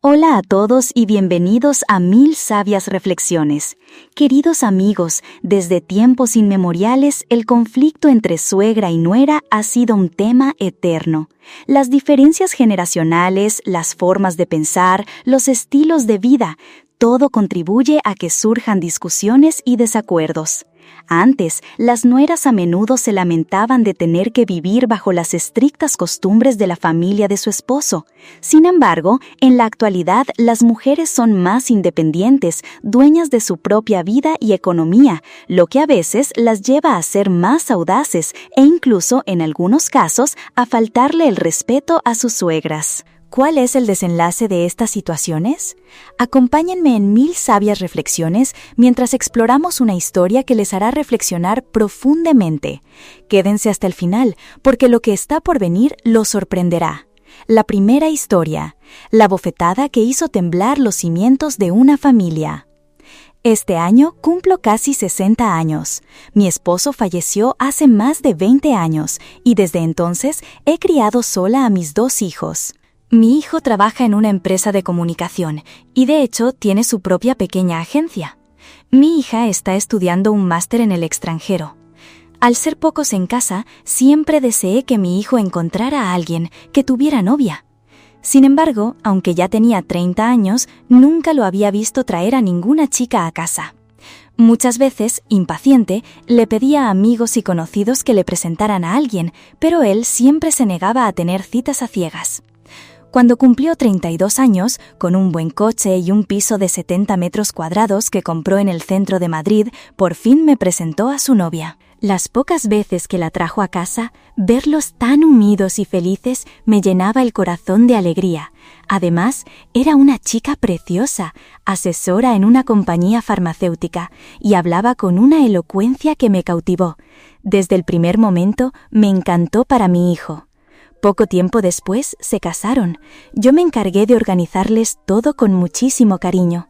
Hola a todos y bienvenidos a Mil Sabias Reflexiones. Queridos amigos, desde tiempos inmemoriales el conflicto entre suegra y nuera ha sido un tema eterno. Las diferencias generacionales, las formas de pensar, los estilos de vida, todo contribuye a que surjan discusiones y desacuerdos. Antes, las nueras a menudo se lamentaban de tener que vivir bajo las estrictas costumbres de la familia de su esposo. Sin embargo, en la actualidad las mujeres son más independientes, dueñas de su propia vida y economía, lo que a veces las lleva a ser más audaces e incluso, en algunos casos, a faltarle el respeto a sus suegras. ¿Cuál es el desenlace de estas situaciones? Acompáñenme en 1000 sabias reflexiones mientras exploramos una historia que les hará reflexionar profundamente. Quédense hasta el final, porque lo que está por venir los sorprenderá. La primera historia, la bofetada que hizo temblar los cimientos de una familia. Este año cumplo casi 60 años. Mi esposo falleció hace más de 20 años y desde entonces he criado sola a mis 2 hijos. Mi hijo trabaja en una empresa de comunicación y de hecho tiene su propia pequeña agencia. Mi hija está estudiando un máster en el extranjero. Al ser pocos en casa, siempre deseé que mi hijo encontrara a alguien que tuviera novia. Sin embargo, aunque ya tenía 30 años, nunca lo había visto traer a ninguna chica a casa. Muchas veces, impaciente, le pedía a amigos y conocidos que le presentaran a alguien, pero él siempre se negaba a tener citas a ciegas. Cuando cumplió 32 años, con un buen coche y un piso de 70 metros cuadrados que compró en el centro de Madrid, por fin me presentó a su novia. Las pocas veces que la trajo a casa, verlos tan unidos y felices me llenaba el corazón de alegría. Además, era una chica preciosa, asesora en una compañía farmacéutica, y hablaba con una elocuencia que me cautivó. Desde el primer momento me encantó para mi hijo. Poco tiempo después se casaron. Yo me encargué de organizarles todo con muchísimo cariño.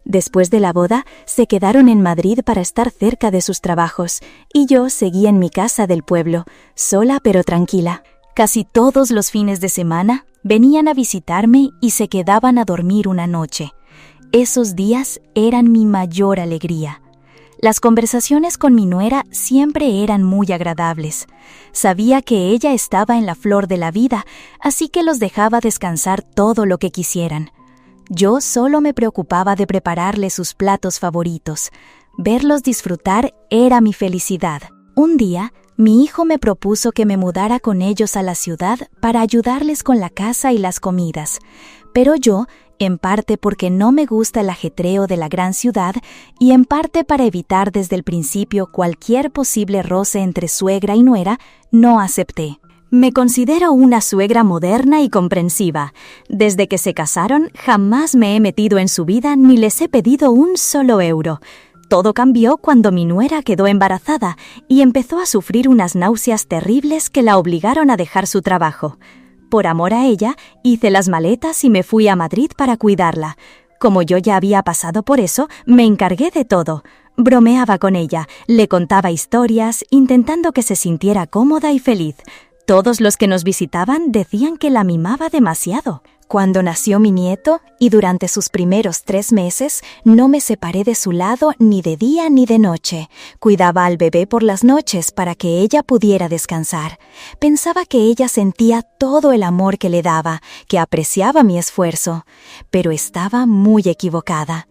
Después de la boda, se quedaron en Madrid para estar cerca de sus trabajos, y yo seguí en mi casa del pueblo, sola pero tranquila. Casi todos los fines de semana venían a visitarme y se quedaban a dormir una noche. Esos días eran mi mayor alegría. Las conversaciones con mi nuera siempre eran muy agradables. Sabía que ella estaba en la flor de la vida, así que los dejaba descansar todo lo que quisieran. Yo solo me preocupaba de prepararles sus platos favoritos. Verlos disfrutar era mi felicidad. Un día, mi hijo me propuso que me mudara con ellos a la ciudad para ayudarles con la casa y las comidas. Pero yo, en parte porque no me gusta el ajetreo de la gran ciudad y en parte para evitar desde el principio cualquier posible roce entre suegra y nuera, no acepté. Me considero una suegra moderna y comprensiva. Desde que se casaron, jamás me he metido en su vida ni les he pedido un solo euro. Todo cambió cuando mi nuera quedó embarazada y empezó a sufrir unas náuseas terribles que la obligaron a dejar su trabajo. Por amor a ella, hice las maletas y me fui a Madrid para cuidarla. Como yo ya había pasado por eso, me encargué de todo. Bromeaba con ella, le contaba historias, intentando que se sintiera cómoda y feliz. Todos los que nos visitaban decían que la mimaba demasiado. Cuando nació mi nieto, y durante sus primeros 3 meses, no me separé de su lado ni de día ni de noche. Cuidaba al bebé por las noches para que ella pudiera descansar. Pensaba que ella sentía todo el amor que le daba, que apreciaba mi esfuerzo. Pero estaba muy equivocada.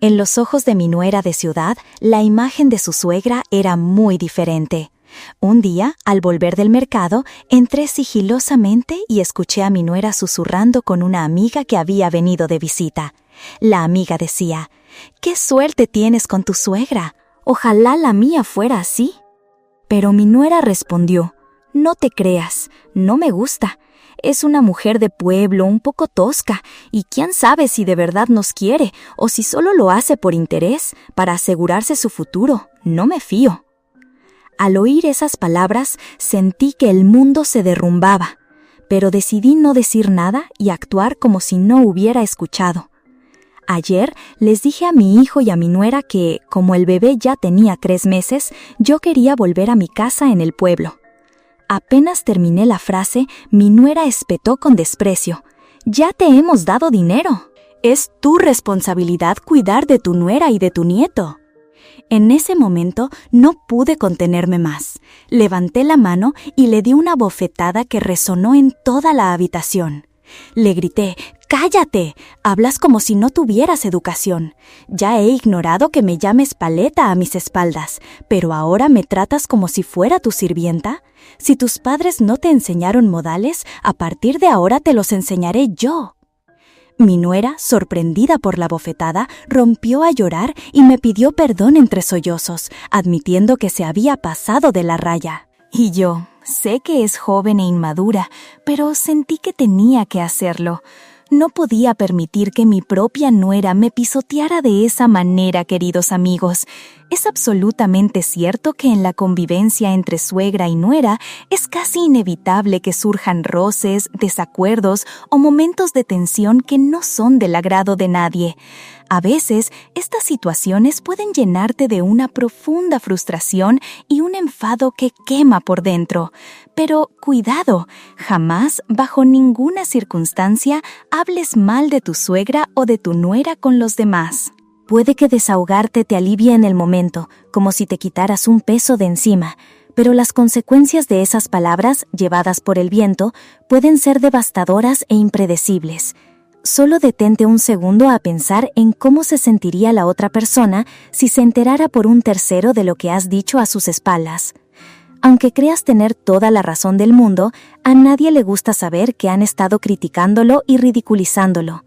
En los ojos de mi nuera de ciudad, la imagen de su suegra era muy diferente. Un día, al volver del mercado, entré sigilosamente y escuché a mi nuera susurrando con una amiga que había venido de visita. La amiga decía: «¡Qué suerte tienes con tu suegra! Ojalá la mía fuera así». Pero mi nuera respondió: «No te creas, no me gusta. Es una mujer de pueblo un poco tosca, y quién sabe si de verdad nos quiere o si solo lo hace por interés, para asegurarse su futuro. No me fío». Al oír esas palabras, sentí que el mundo se derrumbaba, pero decidí no decir nada y actuar como si no hubiera escuchado. Ayer les dije a mi hijo y a mi nuera que, como el bebé ya tenía 3 meses, yo quería volver a mi casa en el pueblo. Apenas terminé la frase, mi nuera espetó con desprecio: Ya te hemos dado dinero. Es tu responsabilidad cuidar de tu nuera y de tu nieto. En ese momento no pude contenerme más. Levanté la mano y le di una bofetada que resonó en toda la habitación. Le grité: «¡Cállate! Hablas como si no tuvieras educación. Ya he ignorado que me llames paleta a mis espaldas, pero ahora me tratas como si fuera tu sirvienta. Si tus padres no te enseñaron modales, a partir de ahora te los enseñaré yo». Mi nuera, sorprendida por la bofetada, rompió a llorar y me pidió perdón entre sollozos, admitiendo que se había pasado de la raya. Y yo, sé que es joven e inmadura, pero sentí que tenía que hacerlo. No podía permitir que mi propia nuera me pisoteara de esa manera, queridos amigos. Es absolutamente cierto que en la convivencia entre suegra y nuera es casi inevitable que surjan roces, desacuerdos o momentos de tensión que no son del agrado de nadie. A veces, estas situaciones pueden llenarte de una profunda frustración y un enfado que quema por dentro. Pero cuidado, jamás, bajo ninguna circunstancia, hables mal de tu suegra o de tu nuera con los demás. Puede que desahogarte te alivie en el momento, como si te quitaras un peso de encima, pero las consecuencias de esas palabras, llevadas por el viento, pueden ser devastadoras e impredecibles. Solo detente un segundo a pensar en cómo se sentiría la otra persona si se enterara por un tercero de lo que has dicho a sus espaldas. Aunque creas tener toda la razón del mundo, a nadie le gusta saber que han estado criticándolo y ridiculizándolo.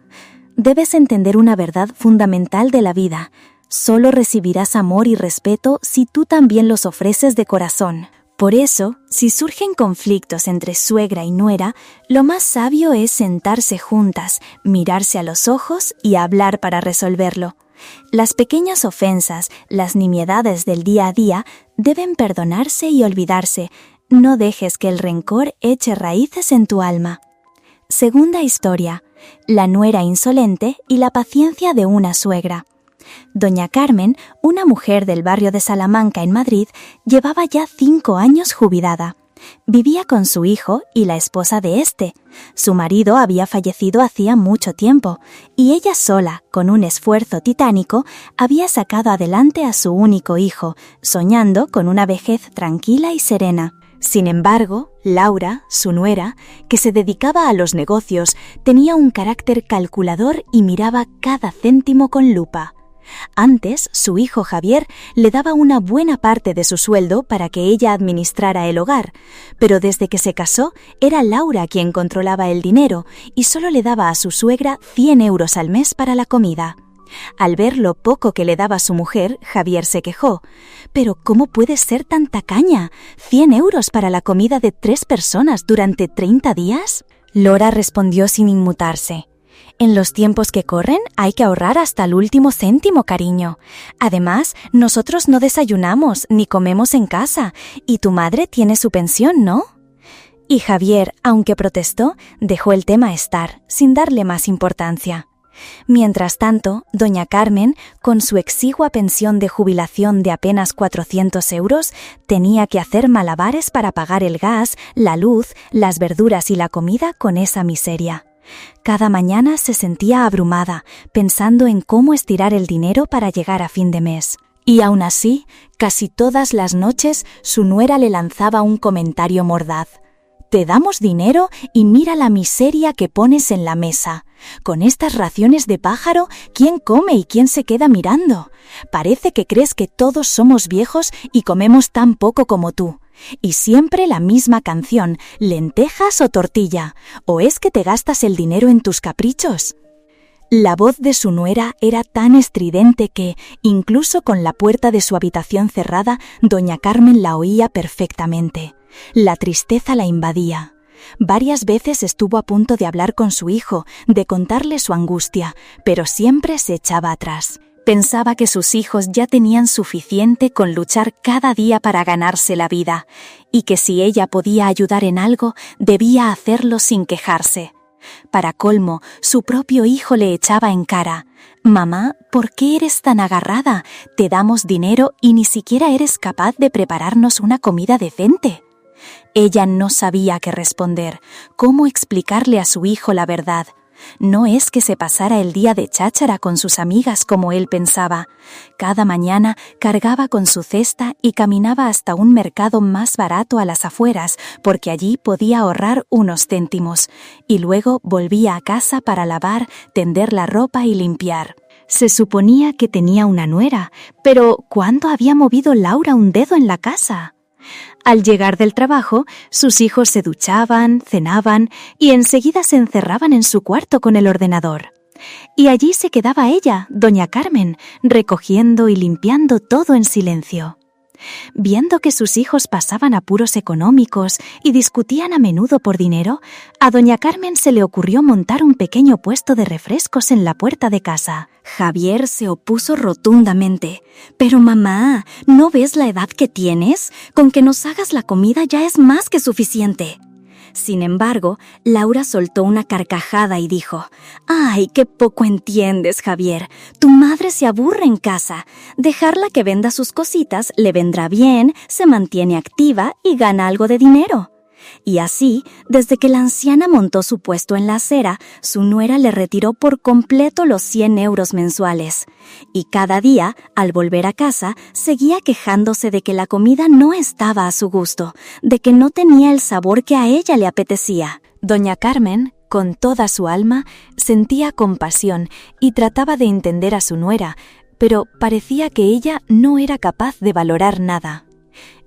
Debes entender una verdad fundamental de la vida. Solo recibirás amor y respeto si tú también los ofreces de corazón. Por eso, si surgen conflictos entre suegra y nuera, lo más sabio es sentarse juntas, mirarse a los ojos y hablar para resolverlo. Las pequeñas ofensas, las nimiedades del día a día, deben perdonarse y olvidarse. No dejes que el rencor eche raíces en tu alma. Segunda historia: la nuera insolente y la paciencia de una suegra. Doña Carmen, una mujer del barrio de Salamanca en Madrid, llevaba ya 5 años jubilada. Vivía con su hijo y la esposa de éste. Su marido había fallecido hacía mucho tiempo, y ella sola, con un esfuerzo titánico, había sacado adelante a su único hijo, soñando con una vejez tranquila y serena. Sin embargo, Laura, su nuera, que se dedicaba a los negocios, tenía un carácter calculador y miraba cada céntimo con lupa. Antes, su hijo Javier le daba una buena parte de su sueldo para que ella administrara el hogar, pero desde que se casó, era Laura quien controlaba el dinero y solo le daba a su suegra 100 euros al mes para la comida. Al ver lo poco que le daba su mujer, Javier se quejó. «¿Pero cómo puedes ser tan tacaña? ¿100 euros para la comida de 3 personas durante 30 días?» Laura respondió sin inmutarse. «En los tiempos que corren hay que ahorrar hasta el último céntimo, cariño. Además, nosotros no desayunamos ni comemos en casa, y tu madre tiene su pensión, ¿no?» Y Javier, aunque protestó, dejó el tema estar, sin darle más importancia. Mientras tanto, doña Carmen, con su exigua pensión de jubilación de apenas 400 euros, tenía que hacer malabares para pagar el gas, la luz, las verduras y la comida con esa miseria. Cada mañana se sentía abrumada, pensando en cómo estirar el dinero para llegar a fin de mes. Y aún así, casi todas las noches su nuera le lanzaba un comentario mordaz. «Te damos dinero y mira la miseria que pones en la mesa. Con estas raciones de pájaro, ¿quién come y quién se queda mirando? Parece que crees que todos somos viejos y comemos tan poco como tú. Y siempre la misma canción, lentejas o tortilla. ¿O es que te gastas el dinero en tus caprichos?» La voz de su nuera era tan estridente que, incluso con la puerta de su habitación cerrada, doña Carmen la oía perfectamente. La tristeza la invadía. Varias veces estuvo a punto de hablar con su hijo, de contarle su angustia, pero siempre se echaba atrás. Pensaba que sus hijos ya tenían suficiente con luchar cada día para ganarse la vida, y que si ella podía ayudar en algo, debía hacerlo sin quejarse. Para colmo, su propio hijo le echaba en cara: «Mamá, ¿por qué eres tan agarrada? Te damos dinero y ni siquiera eres capaz de prepararnos una comida decente». Ella no sabía qué responder, cómo explicarle a su hijo la verdad. No es que se pasara el día de cháchara con sus amigas como él pensaba. Cada mañana cargaba con su cesta y caminaba hasta un mercado más barato a las afueras, porque allí podía ahorrar unos céntimos, y luego volvía a casa para lavar, tender la ropa y limpiar. Se suponía que tenía una nuera, pero ¿cuándo había movido Laura un dedo en la casa? Al llegar del trabajo, sus hijos se duchaban, cenaban y enseguida se encerraban en su cuarto con el ordenador. Y allí se quedaba ella, doña Carmen, recogiendo y limpiando todo en silencio. Viendo que sus hijos pasaban apuros económicos y discutían a menudo por dinero, a doña Carmen se le ocurrió montar un pequeño puesto de refrescos en la puerta de casa. Javier se opuso rotundamente. «Pero mamá, ¿no ves la edad que tienes? Con que nos hagas la comida ya es más que suficiente». Sin embargo, Laura soltó una carcajada y dijo: «¡Ay, qué poco entiendes, Javier! Tu madre se aburre en casa. Dejarla que venda sus cositas le vendrá bien, se mantiene activa y gana algo de dinero». Y así, desde que la anciana montó su puesto en la acera, su nuera le retiró por completo los 100 euros mensuales. Y cada día, al volver a casa, seguía quejándose de que la comida no estaba a su gusto, de que no tenía el sabor que a ella le apetecía. Doña Carmen, con toda su alma, sentía compasión y trataba de entender a su nuera, pero parecía que ella no era capaz de valorar nada.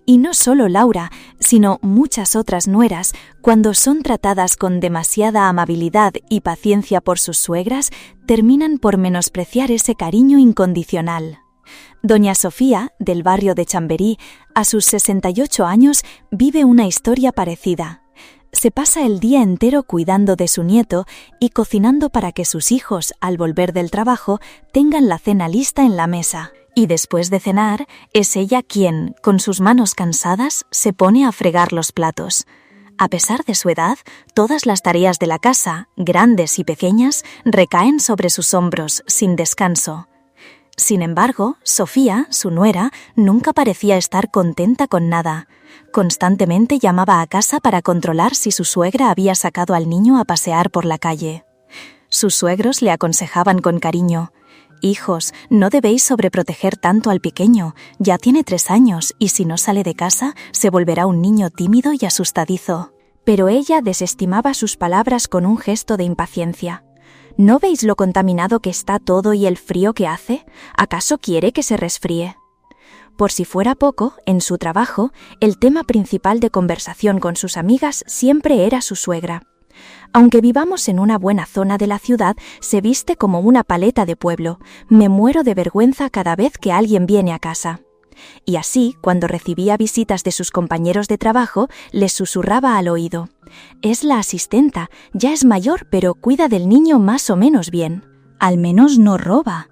Y no solo Laura, sino muchas otras nueras, cuando son tratadas con demasiada amabilidad y paciencia por sus suegras, terminan por menospreciar ese cariño incondicional. Doña Sofía, del barrio de Chamberí, a sus 68 años, vive una historia parecida. Se pasa el día entero cuidando de su nieto y cocinando para que sus hijos, al volver del trabajo, tengan la cena lista en la mesa. Y después de cenar, es ella quien, con sus manos cansadas, se pone a fregar los platos. A pesar de su edad, todas las tareas de la casa, grandes y pequeñas, recaen sobre sus hombros, sin descanso. Sin embargo, Sofía, su nuera, nunca parecía estar contenta con nada. Constantemente llamaba a casa para controlar si su suegra había sacado al niño a pasear por la calle. Sus suegros le aconsejaban con cariño: «Hijos, no debéis sobreproteger tanto al pequeño, ya tiene 3 años y si no sale de casa se volverá un niño tímido y asustadizo». Pero ella desestimaba sus palabras con un gesto de impaciencia. «¿No veis lo contaminado que está todo y el frío que hace? ¿Acaso quiere que se resfríe?». Por si fuera poco, en su trabajo, el tema principal de conversación con sus amigas siempre era su suegra. Aunque vivamos en una buena zona de la ciudad, se viste como una paleta de pueblo. Me muero de vergüenza cada vez que alguien viene a casa. Y así, cuando recibía visitas de sus compañeros de trabajo, les susurraba al oído: «Es la asistenta, ya es mayor, pero cuida del niño más o menos bien. Al menos no roba».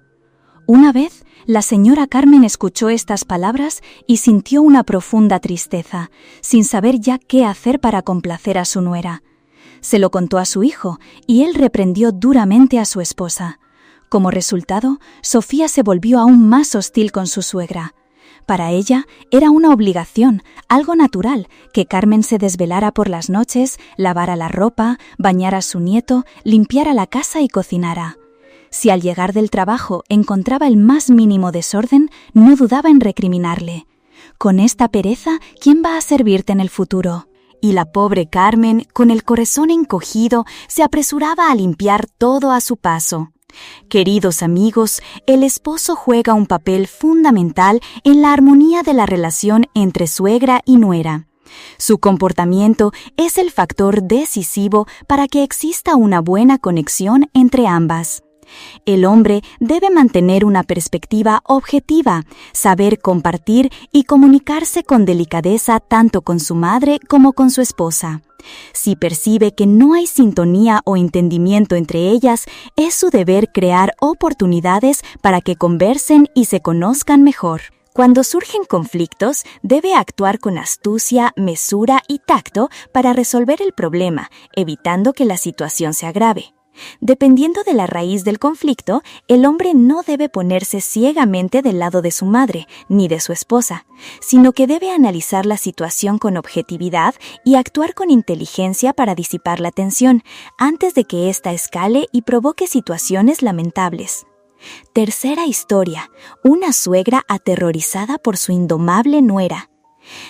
Una vez, la señora Carmen escuchó estas palabras y sintió una profunda tristeza, sin saber ya qué hacer para complacer a su nuera. Se lo contó a su hijo y él reprendió duramente a su esposa. Como resultado, Sofía se volvió aún más hostil con su suegra. Para ella era una obligación, algo natural, que Carmen se desvelara por las noches, lavara la ropa, bañara a su nieto, limpiara la casa y cocinara. Si al llegar del trabajo encontraba el más mínimo desorden, no dudaba en recriminarle: «Con esta pereza, ¿quién va a servirte en el futuro?». Y la pobre Carmen, con el corazón encogido, se apresuraba a limpiar todo a su paso. Queridos amigos, el esposo juega un papel fundamental en la armonía de la relación entre suegra y nuera. Su comportamiento es el factor decisivo para que exista una buena conexión entre ambas. El hombre debe mantener una perspectiva objetiva, saber compartir y comunicarse con delicadeza tanto con su madre como con su esposa. Si percibe que no hay sintonía o entendimiento entre ellas, es su deber crear oportunidades para que conversen y se conozcan mejor. Cuando surgen conflictos, debe actuar con astucia, mesura y tacto para resolver el problema, evitando que la situación se agrave. Dependiendo de la raíz del conflicto, el hombre no debe ponerse ciegamente del lado de su madre ni de su esposa, sino que debe analizar la situación con objetividad y actuar con inteligencia para disipar la tensión, antes de que ésta escale y provoque situaciones lamentables. Tercera historia: una suegra aterrorizada por su indomable nuera.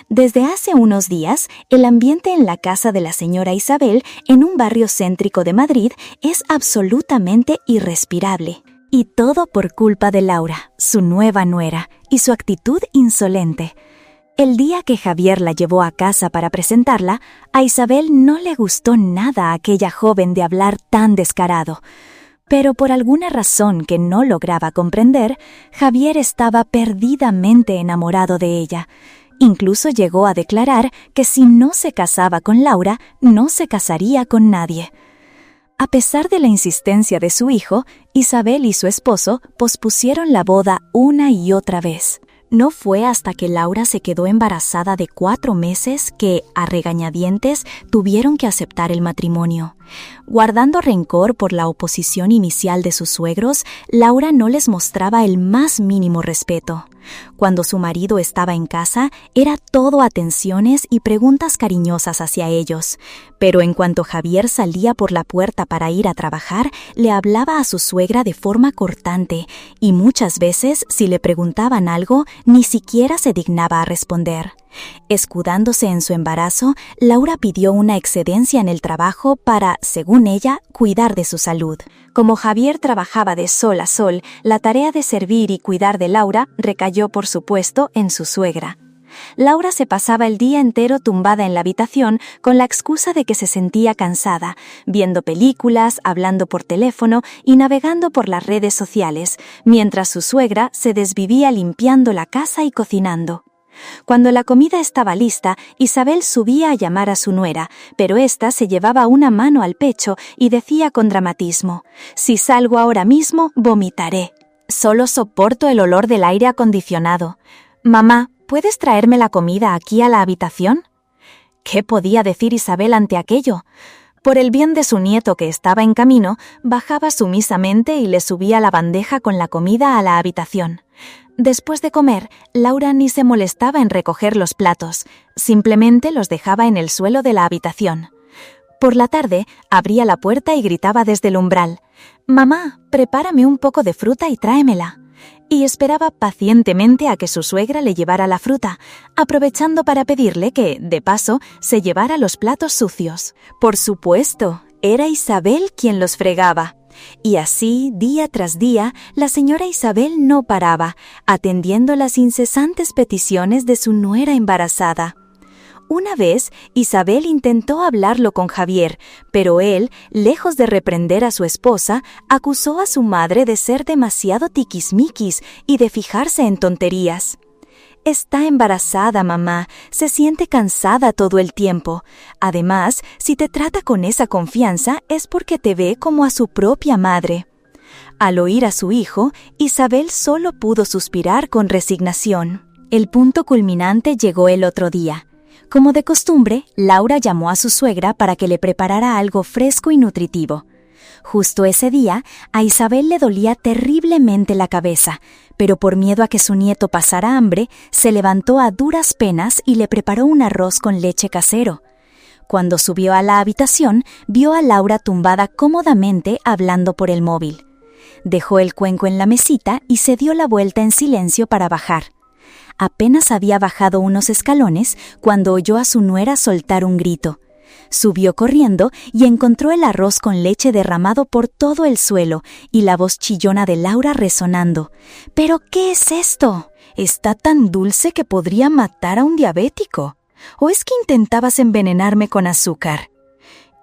Desde hace unos días, el ambiente en la casa de la señora Isabel, en un barrio céntrico de Madrid, es absolutamente irrespirable. Y todo por culpa de Laura, su nueva nuera, y su actitud insolente. El día que Javier la llevó a casa para presentarla, a Isabel no le gustó nada aquella joven de hablar tan descarado. Pero por alguna razón que no lograba comprender, Javier estaba perdidamente enamorado de ella. Incluso llegó a declarar que si no se casaba con Laura, no se casaría con nadie. A pesar de la insistencia de su hijo, Isabel y su esposo pospusieron la boda una y otra vez. No fue hasta que Laura se quedó embarazada de 4 meses que, a regañadientes, tuvieron que aceptar el matrimonio. Guardando rencor por la oposición inicial de sus suegros, Laura no les mostraba el más mínimo respeto. Cuando su marido estaba en casa, era todo atenciones y preguntas cariñosas hacia ellos. Pero en cuanto Javier salía por la puerta para ir a trabajar, le hablaba a su suegra de forma cortante, y muchas veces, si le preguntaban algo, ni siquiera se dignaba a responder. Escudándose en su embarazo, Laura pidió una excedencia en el trabajo para, según ella, cuidar de su salud. Como Javier trabajaba de sol a sol, la tarea de servir y cuidar de Laura recayó, por supuesto, en su suegra. Laura se pasaba el día entero tumbada en la habitación con la excusa de que se sentía cansada, viendo películas, hablando por teléfono y navegando por las redes sociales, mientras su suegra se desvivía limpiando la casa y cocinando. Cuando la comida estaba lista, Isabel subía a llamar a su nuera, pero ésta se llevaba una mano al pecho y decía con dramatismo: «Si salgo ahora mismo, vomitaré. Solo soporto el olor del aire acondicionado. Mamá, ¿puedes traerme la comida aquí a la habitación?». ¿Qué podía decir Isabel ante aquello? Por el bien de su nieto que estaba en camino, bajaba sumisamente y le subía la bandeja con la comida a la habitación. Después de comer, Laura ni se molestaba en recoger los platos, simplemente los dejaba en el suelo de la habitación. Por la tarde, abría la puerta y gritaba desde el umbral: «Mamá, prepárame un poco de fruta y tráemela». Y esperaba pacientemente a que su suegra le llevara la fruta, aprovechando para pedirle que, de paso, se llevara los platos sucios. Por supuesto, era Isabel quien los fregaba. Y así, día tras día, la señora Isabel no paraba, atendiendo las incesantes peticiones de su nuera embarazada. Una vez, Isabel intentó hablarlo con Javier, pero él, lejos de reprender a su esposa, acusó a su madre de ser demasiado tiquismiquis y de fijarse en tonterías. «Está embarazada, mamá. Se siente cansada todo el tiempo. Además, si te trata con esa confianza es porque te ve como a su propia madre». Al oír a su hijo, Isabel solo pudo suspirar con resignación. El punto culminante llegó el otro día. Como de costumbre, Laura llamó a su suegra para que le preparara algo fresco y nutritivo. Justo ese día, a Isabel le dolía terriblemente la cabeza, pero por miedo a que su nieto pasara hambre, se levantó a duras penas y le preparó un arroz con leche casero. Cuando subió a la habitación, vio a Laura tumbada cómodamente hablando por el móvil. Dejó el cuenco en la mesita y se dio la vuelta en silencio para bajar. Apenas había bajado unos escalones cuando oyó a su nuera soltar un grito. Subió corriendo y encontró el arroz con leche derramado por todo el suelo y la voz chillona de Laura resonando. «¿Pero qué es esto? Está tan dulce que podría matar a un diabético. ¿O es que intentabas envenenarme con azúcar?».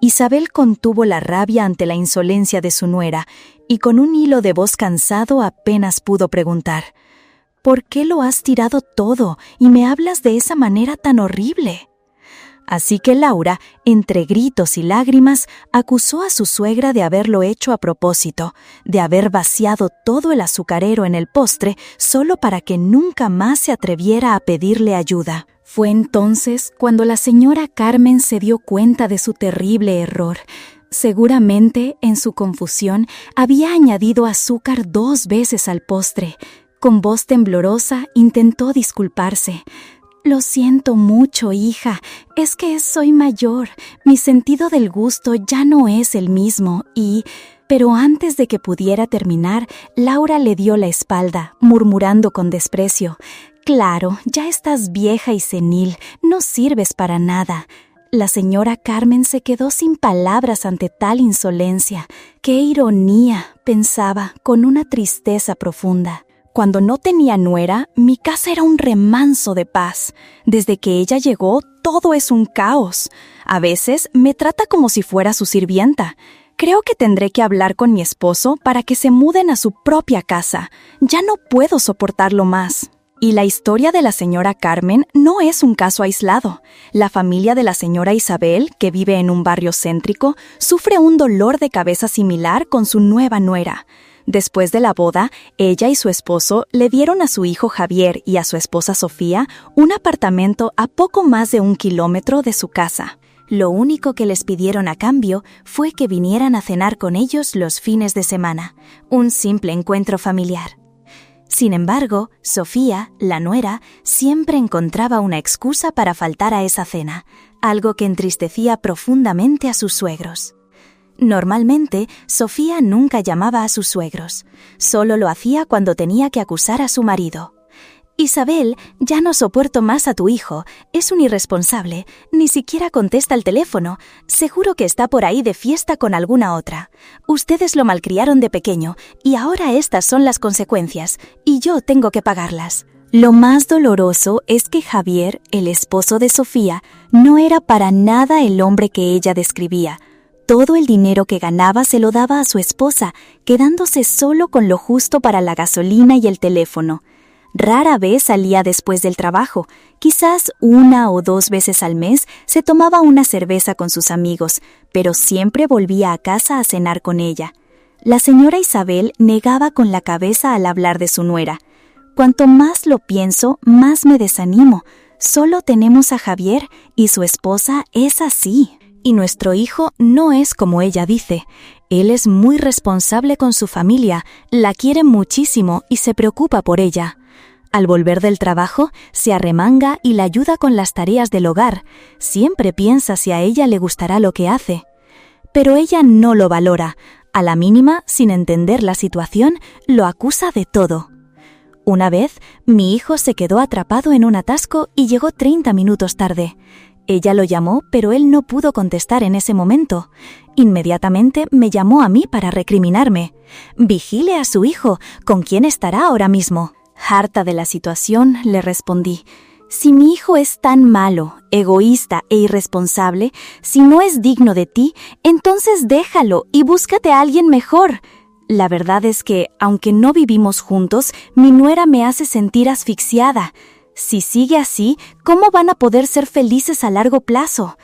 Isabel contuvo la rabia ante la insolencia de su nuera y con un hilo de voz cansado apenas pudo preguntar: «¿Por qué lo has tirado todo y me hablas de esa manera tan horrible?». Así que Laura, entre gritos y lágrimas, acusó a su suegra de haberlo hecho a propósito, de haber vaciado todo el azucarero en el postre solo para que nunca más se atreviera a pedirle ayuda. Fue entonces cuando la señora Carmen se dio cuenta de su terrible error. Seguramente, en su confusión, había añadido azúcar 2 veces al postre. Con voz temblorosa, intentó disculparse. «Lo siento mucho, hija. Es que soy mayor. Mi sentido del gusto ya no es el mismo y...» Pero antes de que pudiera terminar, Laura le dio la espalda, murmurando con desprecio: «Claro, ya estás vieja y senil. No sirves para nada». La señora Carmen se quedó sin palabras ante tal insolencia. «¡Qué ironía!», pensaba, con una tristeza profunda. Cuando no tenía nuera, mi casa era un remanso de paz. Desde que ella llegó, todo es un caos. A veces me trata como si fuera su sirvienta. Creo que tendré que hablar con mi esposo para que se muden a su propia casa. Ya no puedo soportarlo más». Y la historia de la señora Carmen no es un caso aislado. La familia de la señora Isabel, que vive en un barrio céntrico, sufre un dolor de cabeza similar con su nueva nuera. Después de la boda, ella y su esposo le dieron a su hijo Javier y a su esposa Sofía un apartamento a poco más de 1 kilómetro de su casa. Lo único que les pidieron a cambio fue que vinieran a cenar con ellos los fines de semana, un simple encuentro familiar. Sin embargo, Sofía, la nuera, siempre encontraba una excusa para faltar a esa cena, algo que entristecía profundamente a sus suegros. Normalmente, Sofía nunca llamaba a sus suegros, solo lo hacía cuando tenía que acusar a su marido. «Isabel, ya no soporto más a tu hijo, es un irresponsable, ni siquiera contesta el teléfono, seguro que está por ahí de fiesta con alguna otra. Ustedes lo malcriaron de pequeño y ahora estas son las consecuencias, y yo tengo que pagarlas». Lo más doloroso es que Javier, el esposo de Sofía, no era para nada el hombre que ella describía. Todo el dinero que ganaba se lo daba a su esposa, quedándose solo con lo justo para la gasolina y el teléfono. Rara vez salía después del trabajo, quizás 1 o 2 veces al mes se tomaba una cerveza con sus amigos, pero siempre volvía a casa a cenar con ella. La señora Isabel negaba con la cabeza al hablar de su nuera. «Cuanto más lo pienso, más me desanimo. Solo tenemos a Javier y su esposa es así. Y nuestro hijo no es como ella dice. Él es muy responsable con su familia, la quiere muchísimo y se preocupa por ella. Al volver del trabajo, se arremanga y la ayuda con las tareas del hogar. Siempre piensa si a ella le gustará lo que hace. Pero ella no lo valora. A la mínima, sin entender la situación, lo acusa de todo. Una vez, mi hijo se quedó atrapado en un atasco y llegó 30 minutos tarde. Ella lo llamó, pero él no pudo contestar en ese momento. Inmediatamente me llamó a mí para recriminarme. «Vigile a su hijo, ¿con quién estará ahora mismo?». Harta de la situación, le respondí: «Si mi hijo es tan malo, egoísta e irresponsable, si no es digno de ti, entonces déjalo y búscate a alguien mejor». La verdad es que, aunque no vivimos juntos, mi nuera me hace sentir asfixiada. Si sigue así, ¿cómo van a poder ser felices a largo plazo?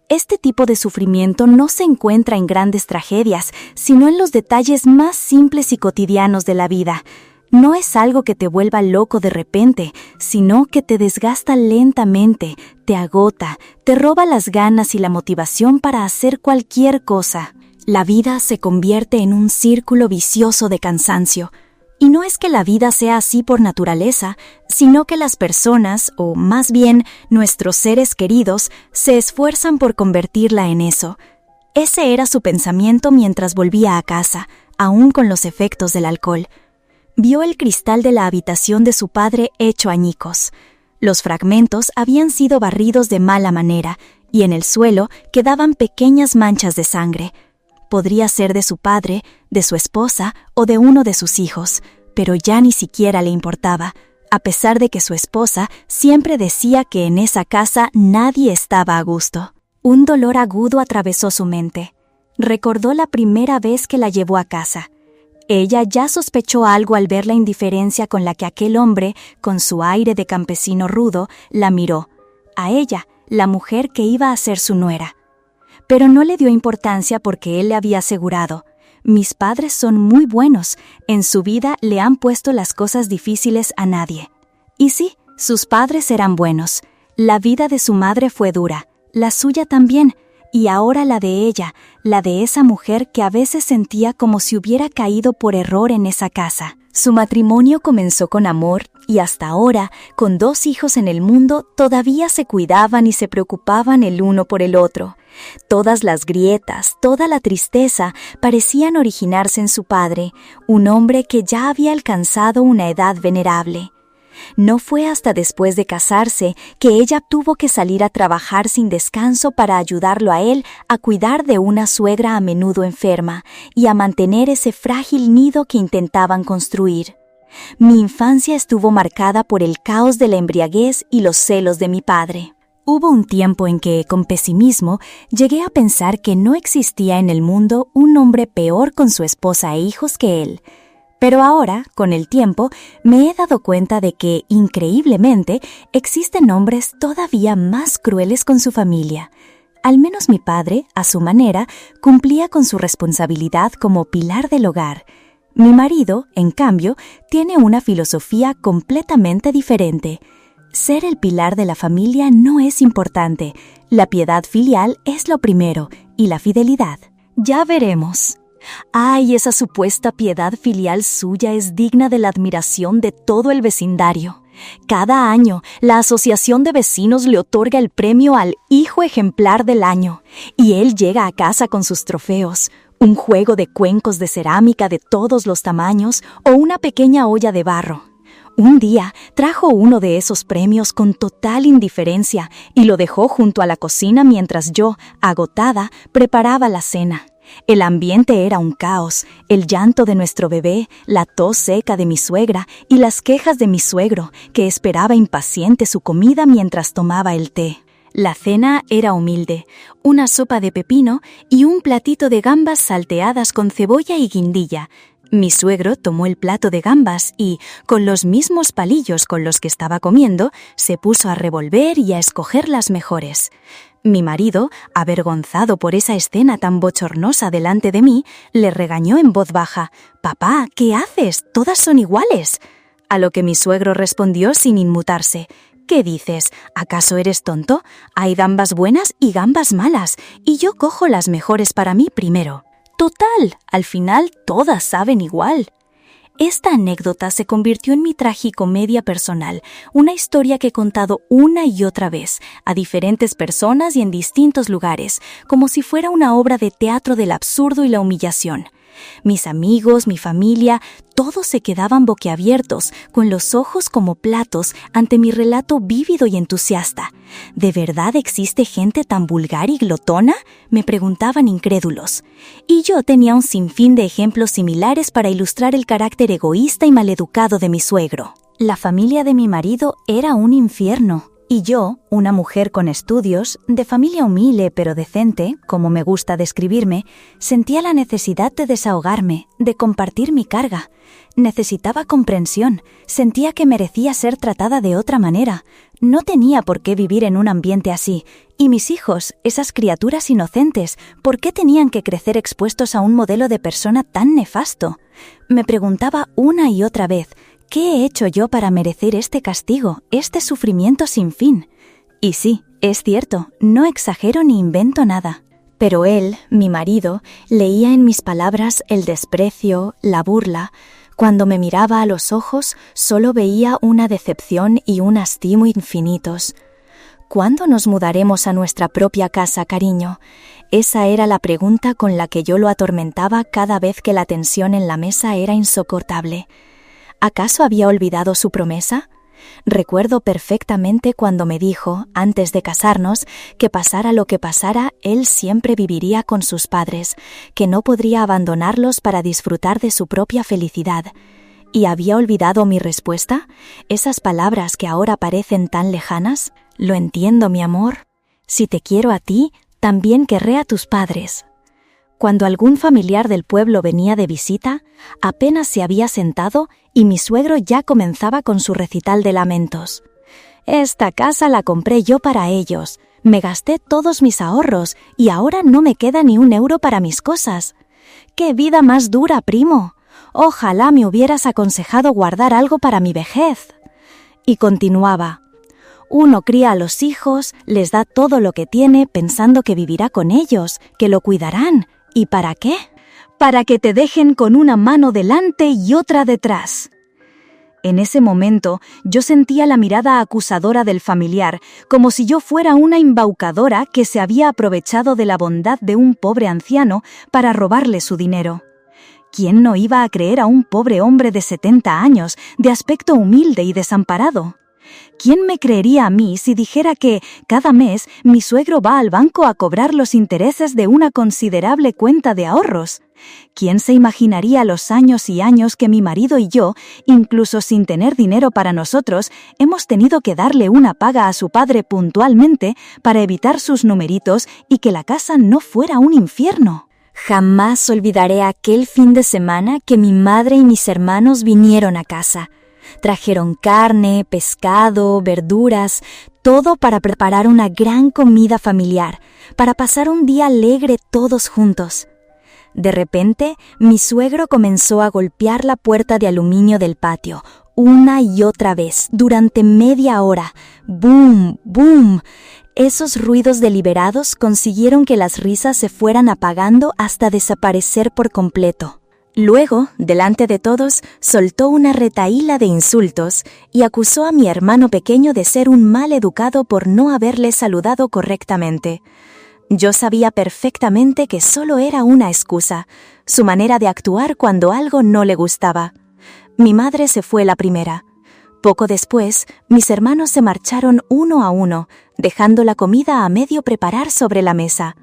Este tipo de sufrimiento no se encuentra en grandes tragedias, sino en los detalles más simples y cotidianos de la vida. No es algo que te vuelva loco de repente, sino que te desgasta lentamente, te agota, te roba las ganas y la motivación para hacer cualquier cosa. La vida se convierte en un círculo vicioso de cansancio. Y no es que la vida sea así por naturaleza, sino que las personas, o más bien nuestros seres queridos, se esfuerzan por convertirla en eso. Ese era su pensamiento mientras volvía a casa, aún con los efectos del alcohol. Vio el cristal de la habitación de su padre hecho añicos. Los fragmentos habían sido barridos de mala manera, y en el suelo quedaban pequeñas manchas de sangre. Podría ser de su padre, de su esposa o de uno de sus hijos, pero ya ni siquiera le importaba, a pesar de que su esposa siempre decía que en esa casa nadie estaba a gusto. Un dolor agudo atravesó su mente. Recordó la primera vez que la llevó a casa. Ella ya sospechó algo al ver la indiferencia con la que aquel hombre, con su aire de campesino rudo, la miró. A ella, la mujer que iba a ser su nuera. Pero no le dio importancia porque él le había asegurado: «Mis padres son muy buenos, en su vida le han puesto las cosas difíciles a nadie». Y sí, sus padres eran buenos. La vida de su madre fue dura, la suya también, y ahora la de ella, la de esa mujer que a veces sentía como si hubiera caído por error en esa casa. Su matrimonio comenzó con amor y hasta ahora, con 2 hijos en el mundo, todavía se cuidaban y se preocupaban el uno por el otro. Todas las grietas, toda la tristeza parecían originarse en su padre, un hombre que ya había alcanzado una edad venerable. No fue hasta después de casarse que ella tuvo que salir a trabajar sin descanso para ayudarlo a él a cuidar de una suegra a menudo enferma y a mantener ese frágil nido que intentaban construir. Mi infancia estuvo marcada por el caos de la embriaguez y los celos de mi padre. Hubo un tiempo en que, con pesimismo, llegué a pensar que no existía en el mundo un hombre peor con su esposa e hijos que él. Pero ahora, con el tiempo, me he dado cuenta de que, increíblemente, existen hombres todavía más crueles con su familia. Al menos mi padre, a su manera, cumplía con su responsabilidad como pilar del hogar. Mi marido, en cambio, tiene una filosofía completamente diferente. Ser el pilar de la familia no es importante. La piedad filial es lo primero, y la fidelidad. Ya veremos. ¡Ay, esa supuesta piedad filial suya es digna de la admiración de todo el vecindario! Cada año, la Asociación de Vecinos le otorga el premio al Hijo Ejemplar del Año, y él llega a casa con sus trofeos, un juego de cuencos de cerámica de todos los tamaños o una pequeña olla de barro. Un día trajo uno de esos premios con total indiferencia y lo dejó junto a la cocina mientras yo, agotada, preparaba la cena. El ambiente era un caos, el llanto de nuestro bebé, la tos seca de mi suegra y las quejas de mi suegro, que esperaba impaciente su comida mientras tomaba el té. La cena era humilde, una sopa de pepino y un platito de gambas salteadas con cebolla y guindilla. Mi suegro tomó el plato de gambas y, con los mismos palillos con los que estaba comiendo, se puso a revolver y a escoger las mejores. Mi marido, avergonzado por esa escena tan bochornosa delante de mí, le regañó en voz baja: «Papá, ¿qué haces? Todas son iguales». A lo que mi suegro respondió sin inmutarse: «¿Qué dices? ¿Acaso eres tonto? Hay gambas buenas y gambas malas, y yo cojo las mejores para mí primero. Total, al final todas saben igual». Esta anécdota se convirtió en mi tragicomedia personal, una historia que he contado una y otra vez, a diferentes personas y en distintos lugares, como si fuera una obra de teatro del absurdo y la humillación. Mis amigos, mi familia, todos se quedaban boquiabiertos, con los ojos como platos ante mi relato vívido y entusiasta. ¿De verdad existe gente tan vulgar y glotona?, me preguntaban incrédulos. Y yo tenía un sinfín de ejemplos similares para ilustrar el carácter egoísta y maleducado de mi suegro. La familia de mi marido era un infierno. Y yo, una mujer con estudios, de familia humilde pero decente, como me gusta describirme, sentía la necesidad de desahogarme, de compartir mi carga. Necesitaba comprensión, sentía que merecía ser tratada de otra manera. No tenía por qué vivir en un ambiente así. Y mis hijos, esas criaturas inocentes, ¿por qué tenían que crecer expuestos a un modelo de persona tan nefasto? Me preguntaba una y otra vez: ¿qué he hecho yo para merecer este castigo, este sufrimiento sin fin? Y sí, es cierto, no exagero ni invento nada. Pero él, mi marido, leía en mis palabras el desprecio, la burla. Cuando me miraba a los ojos, solo veía una decepción y un hastío infinitos. ¿Cuándo nos mudaremos a nuestra propia casa, cariño? Esa era la pregunta con la que yo lo atormentaba cada vez que la tensión en la mesa era insoportable. ¿Acaso había olvidado su promesa? Recuerdo perfectamente cuando me dijo, antes de casarnos, que pasara lo que pasara, él siempre viviría con sus padres, que no podría abandonarlos para disfrutar de su propia felicidad. ¿Y había olvidado mi respuesta? ¿Esas palabras que ahora parecen tan lejanas? Lo entiendo, mi amor. Si te quiero a ti, también querré a tus padres. Cuando algún familiar del pueblo venía de visita, apenas se había sentado y mi suegro ya comenzaba con su recital de lamentos. «Esta casa la compré yo para ellos, me gasté todos mis ahorros y ahora no me queda ni un euro para mis cosas. ¡Qué vida más dura, primo! Ojalá me hubieras aconsejado guardar algo para mi vejez». Y continuaba: Uno cría a los hijos, les da todo lo que tiene pensando que vivirá con ellos, que lo cuidarán. ¿Y para qué? Para que te dejen con una mano delante y otra detrás. En ese momento, yo sentía la mirada acusadora del familiar, como si yo fuera una embaucadora que se había aprovechado de la bondad de un pobre anciano para robarle su dinero. ¿Quién no iba a creer a un pobre hombre de 70 años, de aspecto humilde y desamparado? ¿Quién me creería a mí si dijera que, cada mes, mi suegro va al banco a cobrar los intereses de una considerable cuenta de ahorros? ¿Quién se imaginaría los años y años que mi marido y yo, incluso sin tener dinero para nosotros, hemos tenido que darle una paga a su padre puntualmente para evitar sus numeritos y que la casa no fuera un infierno? Jamás olvidaré aquel fin de semana que mi madre y mis hermanos vinieron a casa. Trajeron carne, pescado, verduras, todo para preparar una gran comida familiar, para pasar un día alegre todos juntos. De repente, mi suegro comenzó a golpear la puerta de aluminio del patio, una y otra vez, durante media hora. ¡Bum! ¡Bum! Esos ruidos deliberados consiguieron que las risas se fueran apagando hasta desaparecer por completo. Luego, delante de todos, soltó una retahíla de insultos y acusó a mi hermano pequeño de ser un mal educado por no haberle saludado correctamente. Yo sabía perfectamente que solo era una excusa, su manera de actuar cuando algo no le gustaba. Mi madre se fue la primera. Poco después, mis hermanos se marcharon uno a uno, dejando la comida a medio preparar sobre la mesa.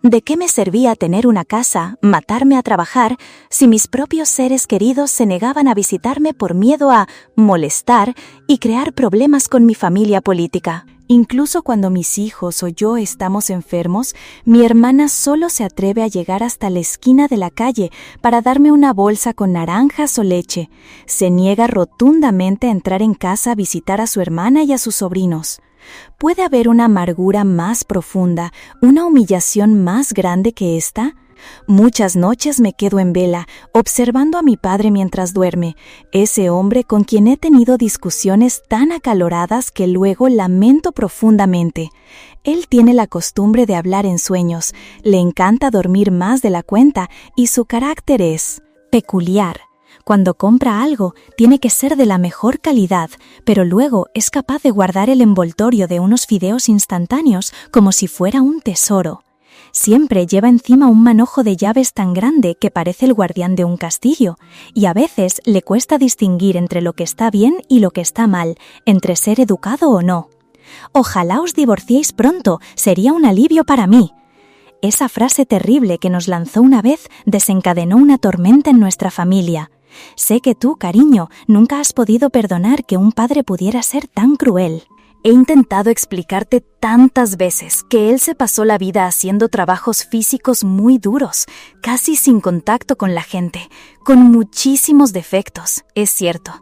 ¿De qué me servía tener una casa, matarme a trabajar, si mis propios seres queridos se negaban a visitarme por miedo a molestar y crear problemas con mi familia política? Incluso cuando mis hijos o yo estamos enfermos, mi hermana solo se atreve a llegar hasta la esquina de la calle para darme una bolsa con naranjas o leche. Se niega rotundamente a entrar en casa a visitar a su hermana y a sus sobrinos. ¿Puede haber una amargura más profunda, una humillación más grande que esta? Muchas noches me quedo en vela, observando a mi padre mientras duerme, ese hombre con quien he tenido discusiones tan acaloradas que luego lamento profundamente. Él tiene la costumbre de hablar en sueños, le encanta dormir más de la cuenta y su carácter es peculiar. Cuando compra algo, tiene que ser de la mejor calidad, pero luego es capaz de guardar el envoltorio de unos fideos instantáneos como si fuera un tesoro. Siempre lleva encima un manojo de llaves tan grande que parece el guardián de un castillo, y a veces le cuesta distinguir entre lo que está bien y lo que está mal, entre ser educado o no. «Ojalá os divorciéis pronto, sería un alivio para mí». Esa frase terrible que nos lanzó una vez desencadenó una tormenta en nuestra familia. Sé que tú, cariño, nunca has podido perdonar que un padre pudiera ser tan cruel. He intentado explicarte tantas veces que él se pasó la vida haciendo trabajos físicos muy duros, casi sin contacto con la gente, con muchísimos defectos, es cierto.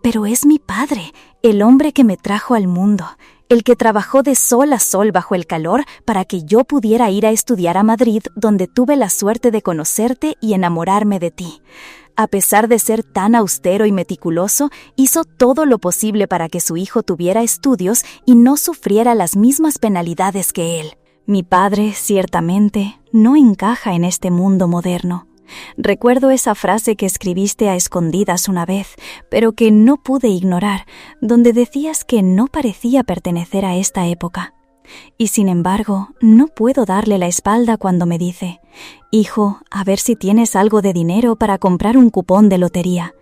Pero es mi padre, el hombre que me trajo al mundo, el que trabajó de sol a sol bajo el calor para que yo pudiera ir a estudiar a Madrid, donde tuve la suerte de conocerte y enamorarme de ti. A pesar de ser tan austero y meticuloso, hizo todo lo posible para que su hijo tuviera estudios y no sufriera las mismas penalidades que él. Mi padre, ciertamente, no encaja en este mundo moderno. Recuerdo esa frase que escribiste a escondidas una vez, pero que no pude ignorar, donde decías que no parecía pertenecer a esta época. Y sin embargo, no puedo darle la espalda cuando me dice: «Hijo, a ver si tienes algo de dinero para comprar un cupón de lotería.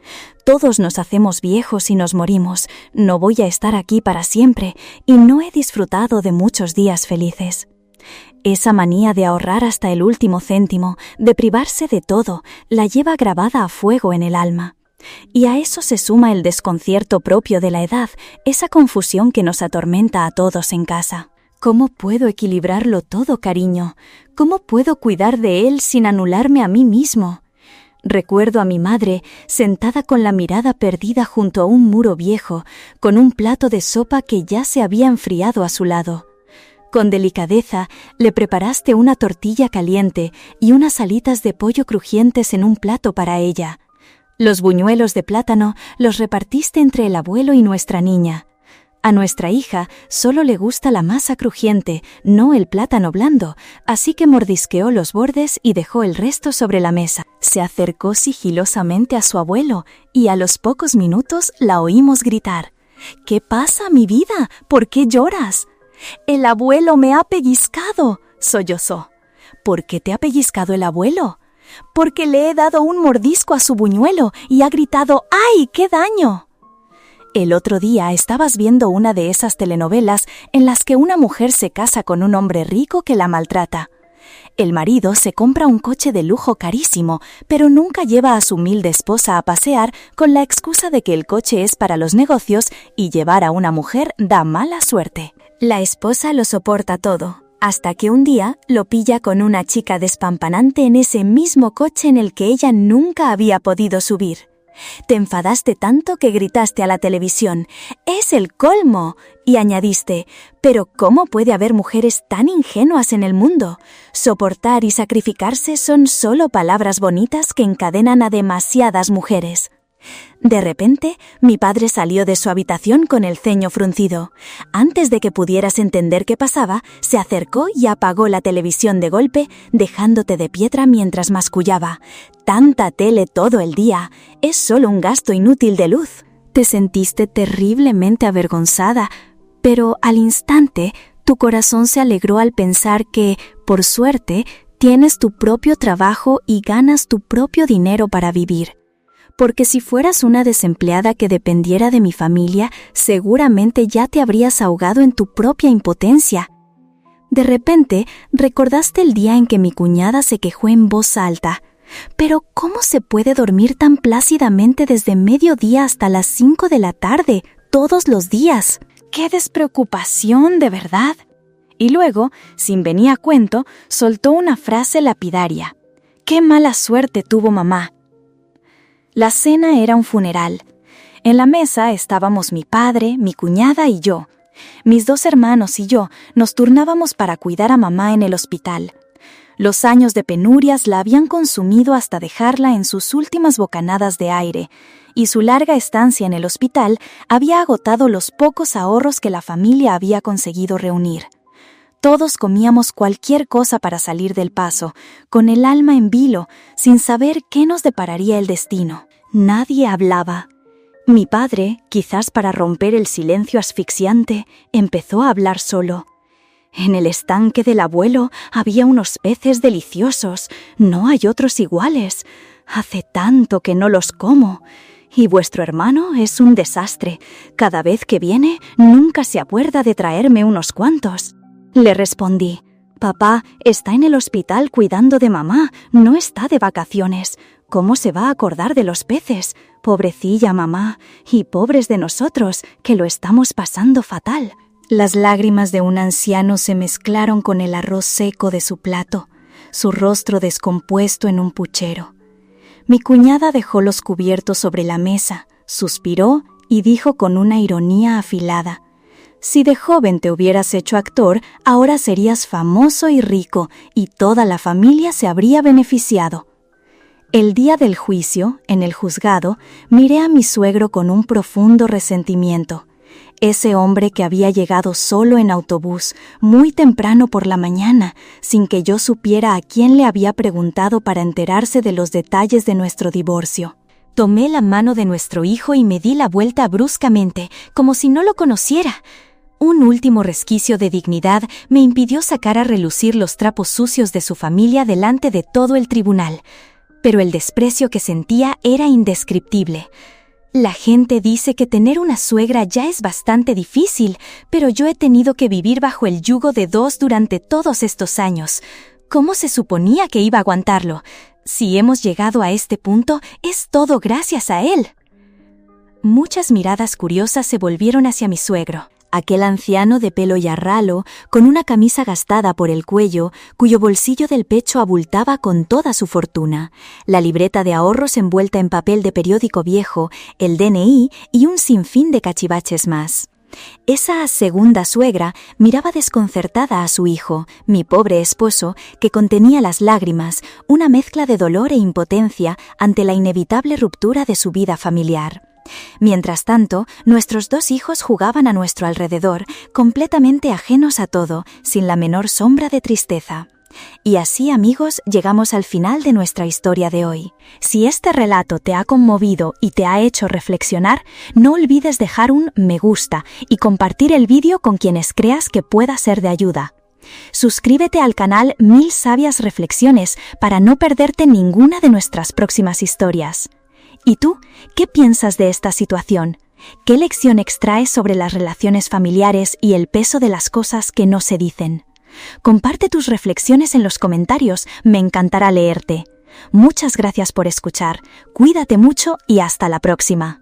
Todos nos hacemos viejos y nos morimos. No voy a estar aquí para siempre y no he disfrutado de muchos días felices». Esa manía de ahorrar hasta el último céntimo, de privarse de todo, la lleva grabada a fuego en el alma. Y a eso se suma el desconcierto propio de la edad, esa confusión que nos atormenta a todos en casa. ¿Cómo puedo equilibrarlo todo, cariño? ¿Cómo puedo cuidar de él sin anularme a mí mismo? Recuerdo a mi madre sentada con la mirada perdida junto a un muro viejo, con un plato de sopa que ya se había enfriado a su lado. Con delicadeza le preparaste una tortilla caliente y unas alitas de pollo crujientes en un plato para ella. Los buñuelos de plátano los repartiste entre el abuelo y nuestra niña. A nuestra hija solo le gusta la masa crujiente, no el plátano blando, así que mordisqueó los bordes y dejó el resto sobre la mesa. Se acercó sigilosamente a su abuelo y a los pocos minutos la oímos gritar: «¿Qué pasa, mi vida? ¿Por qué lloras?» «El abuelo me ha pellizcado», sollozó. «¿Por qué te ha pellizcado el abuelo?» «Porque le he dado un mordisco a su buñuelo y ha gritado: ¡ay, qué daño!». El otro día estabas viendo una de esas telenovelas en las que una mujer se casa con un hombre rico que la maltrata. El marido se compra un coche de lujo carísimo, pero nunca lleva a su humilde esposa a pasear con la excusa de que el coche es para los negocios y llevar a una mujer da mala suerte. La esposa lo soporta todo, hasta que un día lo pilla con una chica despampanante en ese mismo coche en el que ella nunca había podido subir. Te enfadaste tanto que gritaste a la televisión: «¡Es el colmo!» y añadiste: «Pero ¿cómo puede haber mujeres tan ingenuas en el mundo? Soportar y sacrificarse son solo palabras bonitas que encadenan a demasiadas mujeres». De repente, mi padre salió de su habitación con el ceño fruncido. Antes de que pudieras entender qué pasaba, se acercó y apagó la televisión de golpe, dejándote de piedra mientras mascullaba: «Tanta tele todo el día, es solo un gasto inútil de luz». Te sentiste terriblemente avergonzada, pero al instante tu corazón se alegró al pensar que, por suerte, tienes tu propio trabajo y ganas tu propio dinero para vivir. Porque si fueras una desempleada que dependiera de mi familia, seguramente ya te habrías ahogado en tu propia impotencia. De repente, recordaste el día en que mi cuñada se quejó en voz alta: «Pero ¿cómo se puede dormir tan plácidamente desde mediodía hasta las 5 de la tarde, todos los días? ¡Qué despreocupación, de verdad!». Y luego, sin venir a cuento, soltó una frase lapidaria: «¡Qué mala suerte tuvo mamá!». La cena era un funeral. En la mesa estábamos mi padre, mi cuñada y yo. Mis 2 hermanos y yo nos turnábamos para cuidar a mamá en el hospital. Los años de penurias la habían consumido hasta dejarla en sus últimas bocanadas de aire, y su larga estancia en el hospital había agotado los pocos ahorros que la familia había conseguido reunir. Todos comíamos cualquier cosa para salir del paso, con el alma en vilo, sin saber qué nos depararía el destino. Nadie hablaba. Mi padre, quizás para romper el silencio asfixiante, empezó a hablar solo. «En el estanque del abuelo había unos peces deliciosos, no hay otros iguales. Hace tanto que no los como. Y vuestro hermano es un desastre. Cada vez que viene, nunca se acuerda de traerme unos cuantos». Le respondí: «Papá está en el hospital cuidando de mamá, no está de vacaciones. ¿Cómo se va a acordar de los peces? Pobrecilla mamá, y pobres de nosotros, que lo estamos pasando fatal». Las lágrimas de un anciano se mezclaron con el arroz seco de su plato, su rostro descompuesto en un puchero. Mi cuñada dejó los cubiertos sobre la mesa, suspiró y dijo con una ironía afilada: «Si de joven te hubieras hecho actor, ahora serías famoso y rico, y toda la familia se habría beneficiado». El día del juicio, en el juzgado, miré a mi suegro con un profundo resentimiento. Ese hombre que había llegado solo en autobús, muy temprano por la mañana, sin que yo supiera a quién le había preguntado para enterarse de los detalles de nuestro divorcio. Tomé la mano de nuestro hijo y me di la vuelta bruscamente, como si no lo conociera. Un último resquicio de dignidad me impidió sacar a relucir los trapos sucios de su familia delante de todo el tribunal, pero el desprecio que sentía era indescriptible. La gente dice que tener una suegra ya es bastante difícil, pero yo he tenido que vivir bajo el yugo de 2 durante todos estos años. ¿Cómo se suponía que iba a aguantarlo? Si hemos llegado a este punto, es todo gracias a él. Muchas miradas curiosas se volvieron hacia mi suegro, aquel anciano de pelo yarralo, con una camisa gastada por el cuello, cuyo bolsillo del pecho abultaba con toda su fortuna, la libreta de ahorros envuelta en papel de periódico viejo, el DNI y un sinfín de cachivaches más. Esa segunda suegra miraba desconcertada a su hijo, mi pobre esposo, que contenía las lágrimas, una mezcla de dolor e impotencia ante la inevitable ruptura de su vida familiar. Mientras tanto, nuestros 2 hijos jugaban a nuestro alrededor, completamente ajenos a todo, sin la menor sombra de tristeza. Y así, amigos, llegamos al final de nuestra historia de hoy. Si este relato te ha conmovido y te ha hecho reflexionar, no olvides dejar un me gusta y compartir el vídeo con quienes creas que pueda ser de ayuda. Suscríbete al canal 1000 Sabias Reflexiones para no perderte ninguna de nuestras próximas historias. ¿Y tú, qué piensas de esta situación? ¿Qué lección extraes sobre las relaciones familiares y el peso de las cosas que no se dicen? Comparte tus reflexiones en los comentarios, me encantará leerte. Muchas gracias por escuchar, cuídate mucho y hasta la próxima.